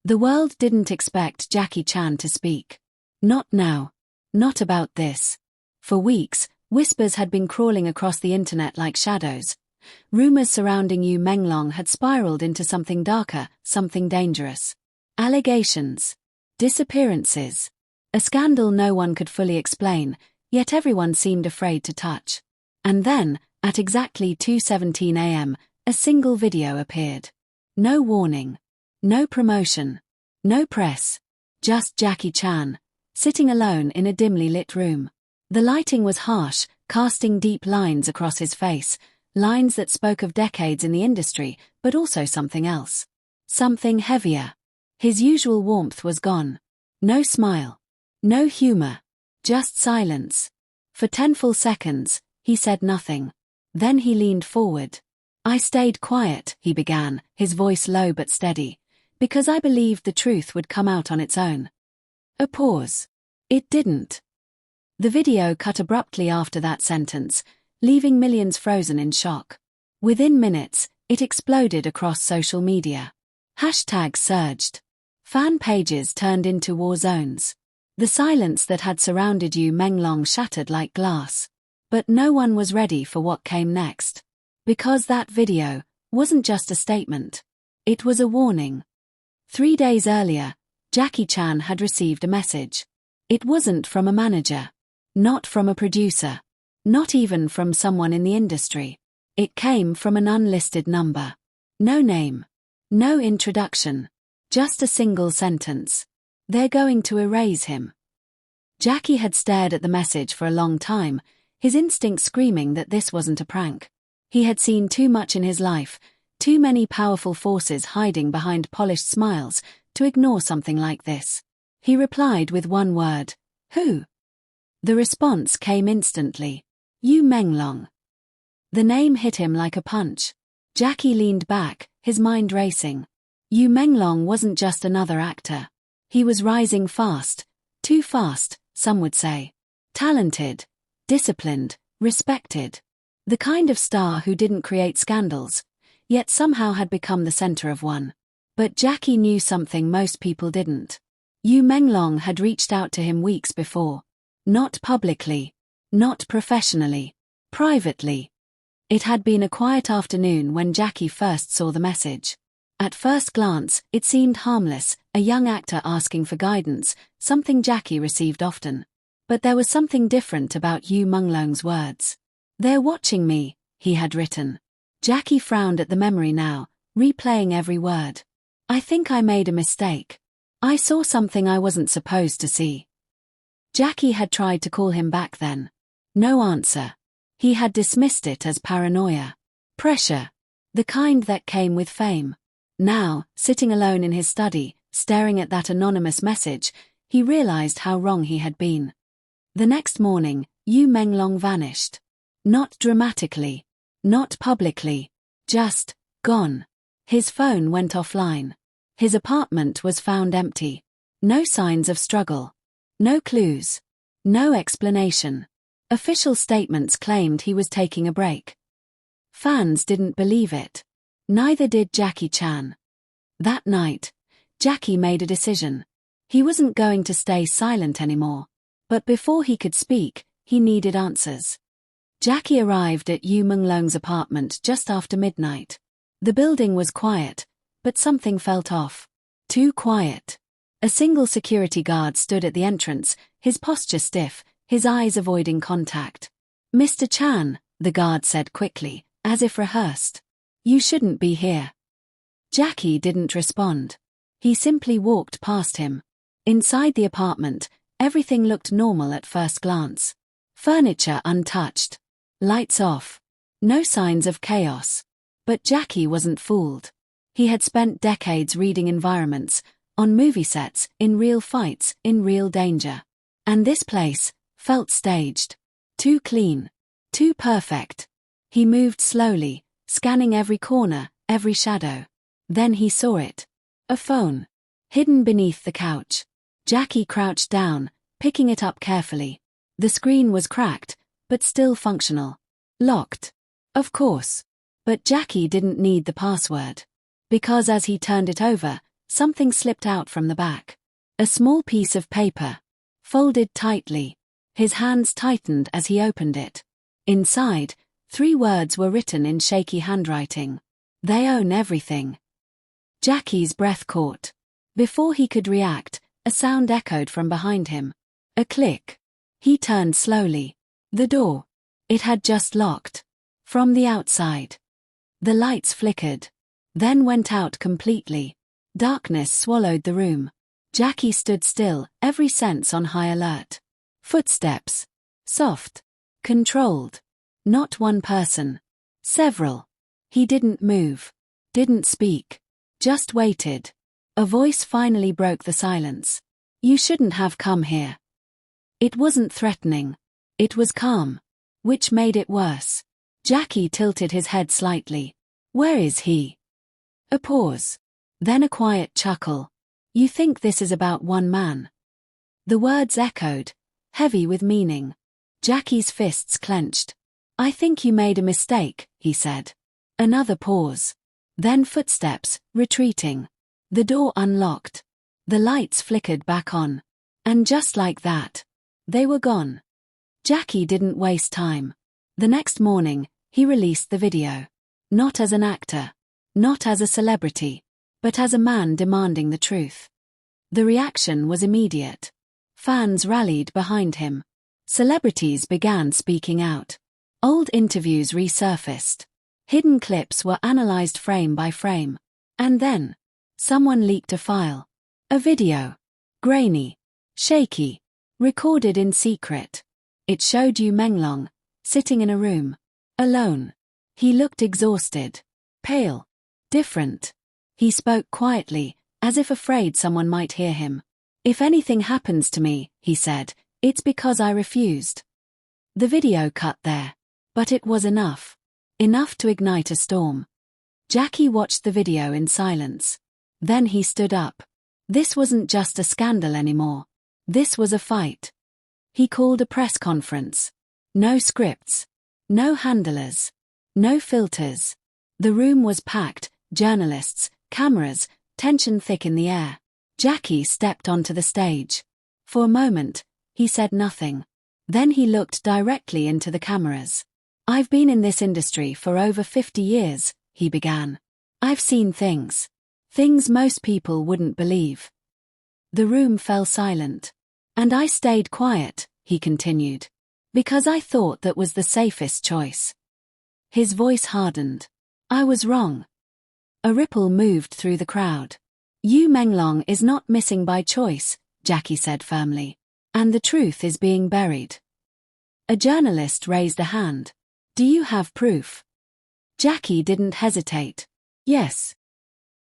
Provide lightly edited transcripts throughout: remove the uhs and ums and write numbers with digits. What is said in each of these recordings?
The world didn't expect Jackie Chan to speak. Not now. Not about this. For weeks, whispers had been crawling across the internet like shadows. Rumors surrounding Yu Menglong had spiraled into something darker, something dangerous. Allegations. Disappearances. A scandal no one could fully explain, yet everyone seemed afraid to touch. And then, at exactly 2:17 a.m., a single video appeared. No warning. No promotion. No press. Just Jackie Chan, sitting alone in a dimly lit room. The lighting was harsh, casting deep lines across his face, lines that spoke of decades in the industry, but also something else. Something heavier. His usual warmth was gone. No smile. No humor. Just silence. For 10 full seconds, he said nothing. Then he leaned forward. "I stayed quiet," he began, his voice low but steady, "because I believed the truth would come out on its own." A pause. It didn't. The video cut abruptly after that sentence, leaving millions frozen in shock. Within minutes, it exploded across social media. Hashtags surged. Fan pages turned into war zones. The silence that had surrounded Yu Menglong shattered like glass. But no one was ready for what came next. Because that video wasn't just a statement. It was a warning. 3 days earlier, Jackie Chan had received a message. It wasn't from a manager. Not from a producer. Not even from someone in the industry. It came from an unlisted number. No name. No introduction. Just a single sentence. "They're going to erase him." Jackie had stared at the message for a long time, his instinct screaming that this wasn't a prank. He had seen too much in his life, too many powerful forces hiding behind polished smiles, to ignore something like this. He replied with one word. "Who?" The response came instantly. "Yu Menglong." The name hit him like a punch. Jackie leaned back, his mind racing. Yu Menglong wasn't just another actor. He was rising fast. Too fast, some would say. Talented. Disciplined. Respected. The kind of star who didn't create scandals, yet somehow had become the center of one. But Jackie knew something most people didn't. Yu Menglong had reached out to him weeks before. Not publicly. Not professionally. Privately. It had been a quiet afternoon when Jackie first saw the message. At first glance, it seemed harmless, a young actor asking for guidance, something Jackie received often. But there was something different about Yu Menglong's words. "They're watching me," he had written. Jackie frowned at the memory now, replaying every word. "I think I made a mistake. I saw something I wasn't supposed to see." Jackie had tried to call him back then. No answer. He had dismissed it as paranoia. Pressure. The kind that came with fame. Now, sitting alone in his study, staring at that anonymous message, he realized how wrong he had been. The next morning, Yu Menglong vanished. Not dramatically. Not publicly. Just, gone. His phone went offline. His apartment was found empty. No signs of struggle. No clues. No explanation. Official statements claimed he was taking a break. Fans didn't believe it. Neither did Jackie Chan. That night, Jackie made a decision. He wasn't going to stay silent anymore. But before he could speak, he needed answers. Jackie arrived at Yu Menglong's apartment just after midnight. The building was quiet, but something felt off. Too quiet. A single security guard stood at the entrance, his posture stiff, his eyes avoiding contact. "Mr. Chan," the guard said quickly, as if rehearsed. "You shouldn't be here." Jackie didn't respond. He simply walked past him. Inside the apartment, everything looked normal at first glance. Furniture untouched. Lights off. No signs of chaos. But Jackie wasn't fooled. He had spent decades reading environments, on movie sets, in real fights, in real danger. And this place felt staged. Too clean. Too perfect. He moved slowly, scanning every corner, every shadow. Then he saw it. A phone. Hidden beneath the couch. Jackie crouched down, picking it up carefully. The screen was cracked, but still functional. Locked. Of course. But Jackie didn't need the password. Because as he turned it over, something slipped out from the back. A small piece of paper. Folded tightly. His hands tightened as he opened it. Inside, 3 words were written in shaky handwriting. They own everything. Jackie's breath caught. Before he could react, a sound echoed from behind him. A click. He turned slowly. The door. It had just locked. From the outside. The lights flickered. Then went out completely. Darkness swallowed the room. Jackie stood still, every sense on high alert. Footsteps. Soft. Controlled. Not one person. Several. He didn't move. Didn't speak. Just waited. A voice finally broke the silence. You shouldn't have come here. It wasn't threatening. It was calm. Which made it worse. Jackie tilted his head slightly. Where is he? A pause. Then a quiet chuckle. You think this is about one man? The words echoed, heavy with meaning. Jackie's fists clenched. I think you made a mistake, he said. Another pause. Then footsteps, retreating. The door unlocked. The lights flickered back on. And just like that, they were gone. Jackie didn't waste time. The next morning, he released the video. Not as an actor. Not as a celebrity. But as a man demanding the truth. The reaction was immediate. Fans rallied behind him. Celebrities began speaking out. Old interviews resurfaced. Hidden clips were analyzed frame by frame. And then, someone leaked a file. A video. Grainy. Shaky. Recorded in secret. It showed Yu Menglong, sitting in a room. Alone. He looked exhausted. Pale. Different. He spoke quietly, as if afraid someone might hear him. If anything happens to me, he said, it's because I refused. The video cut there. But it was enough. Enough to ignite a storm. Jackie watched the video in silence. Then he stood up. This wasn't just a scandal anymore. This was a fight. He called a press conference. No scripts. No handlers. No filters. The room was packed, journalists, cameras, tension thick in the air. Jackie stepped onto the stage. For a moment, he said nothing. Then he looked directly into the cameras. I've been in this industry for over 50 years, he began. I've seen things. Things most people wouldn't believe. The room fell silent. And I stayed quiet, he continued. Because I thought that was the safest choice. His voice hardened. I was wrong. A ripple moved through the crowd. Yu Menglong is not missing by choice, Jackie said firmly. And the truth is being buried. A journalist raised a hand. Do you have proof? Jackie didn't hesitate. Yes.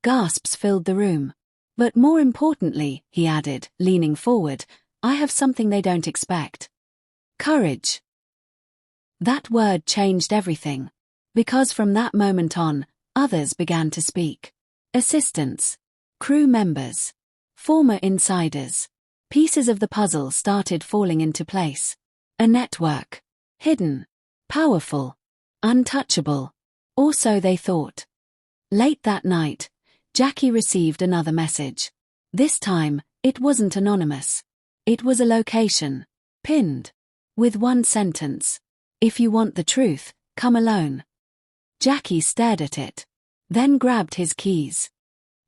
Gasps filled the room. But more importantly, he added, leaning forward, I have something they don't expect. Courage. That word changed everything. Because from that moment on, others began to speak. Assistants. Crew members. Former insiders. Pieces of the puzzle started falling into place. A network. Hidden. Powerful. Untouchable. Or so they thought. Late that night, Jackie received another message. This time, it wasn't anonymous. It was a location. Pinned. With one sentence. If you want the truth, come alone. Jackie stared at it. Then grabbed his keys.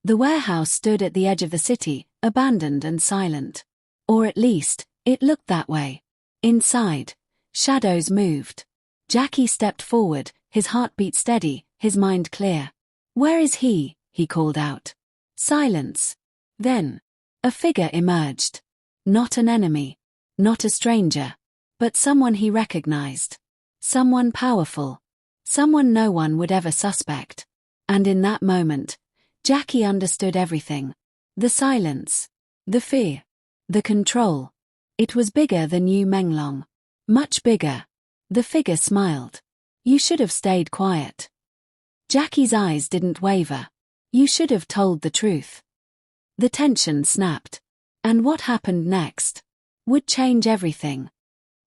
The warehouse stood at the edge of the city, abandoned and silent. Or at least, it looked that way. Inside, shadows moved. Jackie stepped forward, his heartbeat steady, his mind clear. Where is he? He called out. Silence. Then, a figure emerged. Not an enemy. Not a stranger. But someone he recognized. Someone powerful. Someone no one would ever suspect. And in that moment, Jackie understood everything. The silence. The fear. The control. It was bigger than Yu Menglong. Much bigger. The figure smiled. You should have stayed quiet. Jackie's eyes didn't waver. You should have told the truth. The tension snapped. And what happened next would change everything.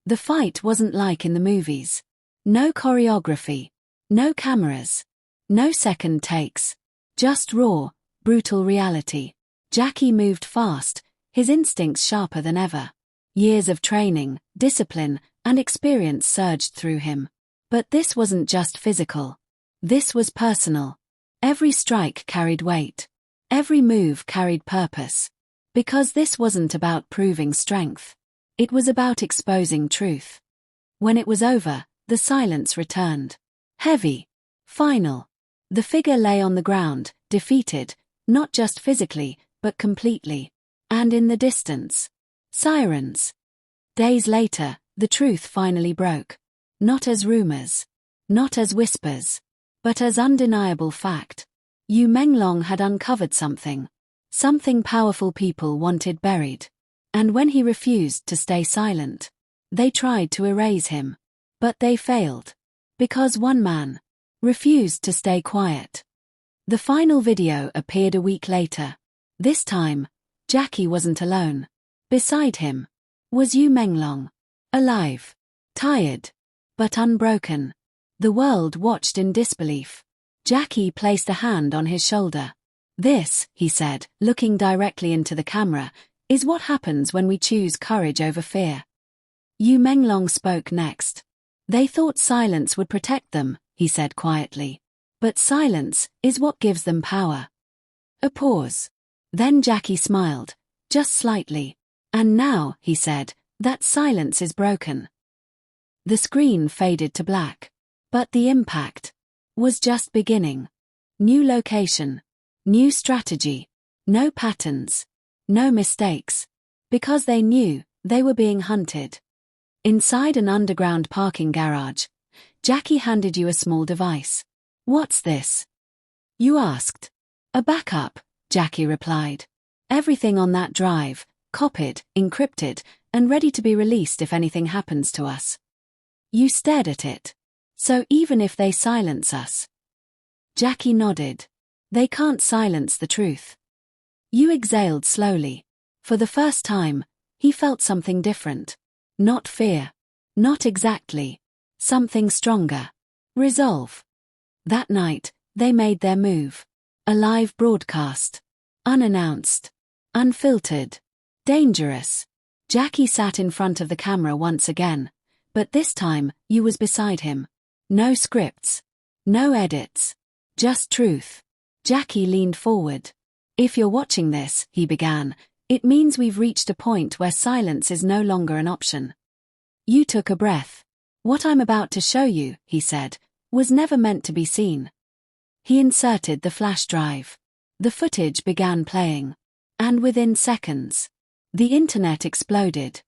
The fight wasn't like in the movies. No choreography. No cameras. No second takes. Just raw, brutal reality. Jackie moved fast, his instincts sharper than ever. Years of training, discipline, and experience surged through him. But this wasn't just physical. This was personal. Every strike carried weight. Every move carried purpose. Because this wasn't about proving strength. It was about exposing truth. When it was over, the silence returned. Heavy. Final. The figure lay on the ground, defeated, not just physically, but completely. And in the distance. Sirens. Days later, the truth finally broke. Not as rumors. Not as whispers. But as undeniable fact. Yu Menglong had uncovered something. Something powerful people wanted buried. And when he refused to stay silent, they tried to erase him. But they failed. Because one man refused to stay quiet. The final video appeared a week later. This time, Jackie wasn't alone. Beside him was Yu Menglong. Alive. Tired. But unbroken. The world watched in disbelief. Jackie placed a hand on his shoulder. This, he said, looking directly into the camera, is what happens when we choose courage over fear. Yu Menglong spoke next. They thought silence would protect them, he said quietly. But silence is what gives them power. A pause. Then Jackie smiled, just slightly. And now, he said, that silence is broken. The screen faded to black. But the impact was just beginning. New location. New strategy. No patterns. No mistakes. Because they knew they were being hunted. Inside an underground parking garage, Jackie handed you a small device. What's this? You asked. A backup, Jackie replied. Everything on that drive, copied, encrypted, and ready to be released if anything happens to us. You stared at it. So even if they silence us. Jackie nodded. They can't silence the truth. You exhaled slowly. For the first time, he felt something different. Not fear. Not exactly. Something stronger. Resolve. That night, they made their move. A live broadcast. Unannounced. Unfiltered. Dangerous. Jackie sat in front of the camera once again. But this time, you was beside him. No scripts. No edits. Just truth. Jackie leaned forward. If you're watching this, he began, it means we've reached a point where silence is no longer an option. You took a breath. What I'm about to show you, he said, was never meant to be seen. He inserted the flash drive. The footage began playing. And within seconds, the internet exploded.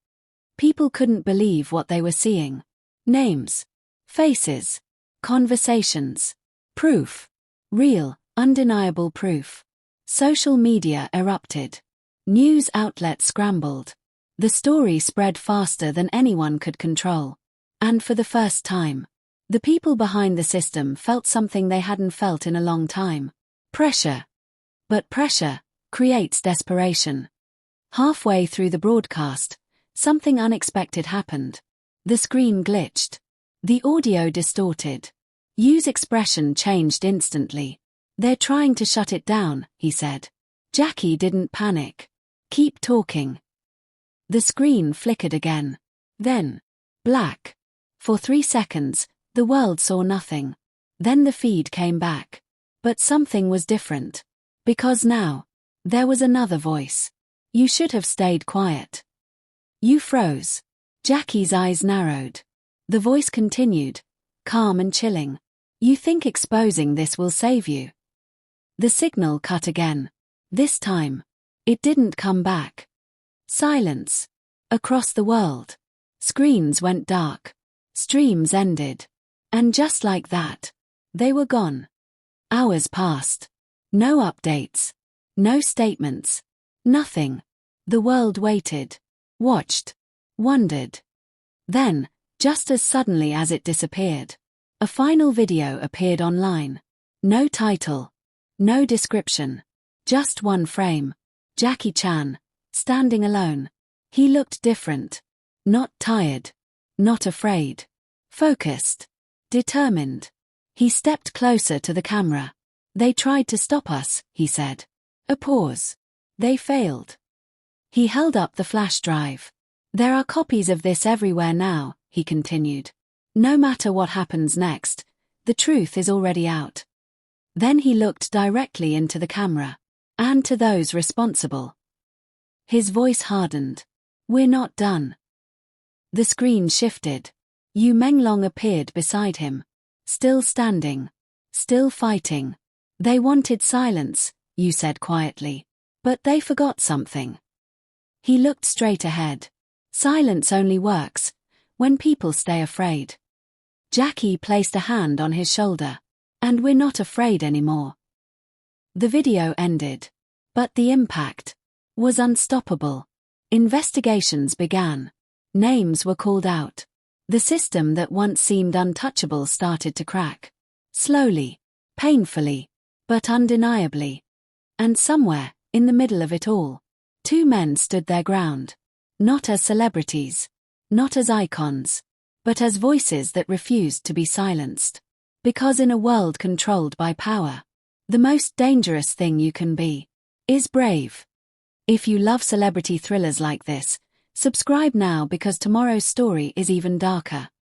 People couldn't believe what they were seeing. Names. Faces. Conversations. Proof. Real, undeniable proof. Social media erupted. News outlets scrambled. The story spread faster than anyone could control. And for the first time, the people behind the system felt something they hadn't felt in a long time. Pressure. But pressure creates desperation. Halfway through the broadcast, something unexpected happened. The screen glitched. The audio distorted. Yu's expression changed instantly. They're trying to shut it down, he said. Jackie didn't panic. Keep talking. The screen flickered again. Then, black. For 3 seconds, the world saw nothing. Then the feed came back. But something was different. Because now, there was another voice. You should have stayed quiet. You froze. Jackie's eyes narrowed. The voice continued, calm and chilling. You think exposing this will save you? The signal cut again. This time, it didn't come back. Silence. Across the world. Screens went dark. Streams ended. And just like that, they were gone. Hours passed. No updates. No statements. Nothing. The world waited. Watched. Wondered. Then, just as suddenly as it disappeared, a final video appeared online. No title. No description. Just one frame. Jackie Chan, standing alone. He looked different. Not tired. Not afraid. Focused. Determined. He stepped closer to the camera. They tried to stop us, he said. A pause. They failed. He held up the flash drive. There are copies of this everywhere now, he continued. No matter what happens next, the truth is already out. Then he looked directly into the camera. And to those responsible. His voice hardened. We're not done. The screen shifted. Yu Menglong appeared beside him. Still standing. Still fighting. They wanted silence, Yu said quietly. But they forgot something. He looked straight ahead. Silence only works when people stay afraid. Jackie placed a hand on his shoulder. And we're not afraid anymore. The video ended. But the impact was unstoppable. Investigations began. Names were called out. The system that once seemed untouchable started to crack. Slowly, painfully, but undeniably. And somewhere, in the middle of it all, two men stood their ground. Not as celebrities. Not as icons. But as voices that refused to be silenced. Because in a world controlled by power, the most dangerous thing you can be is brave. If you love celebrity thrillers like this, subscribe now because tomorrow's story is even darker.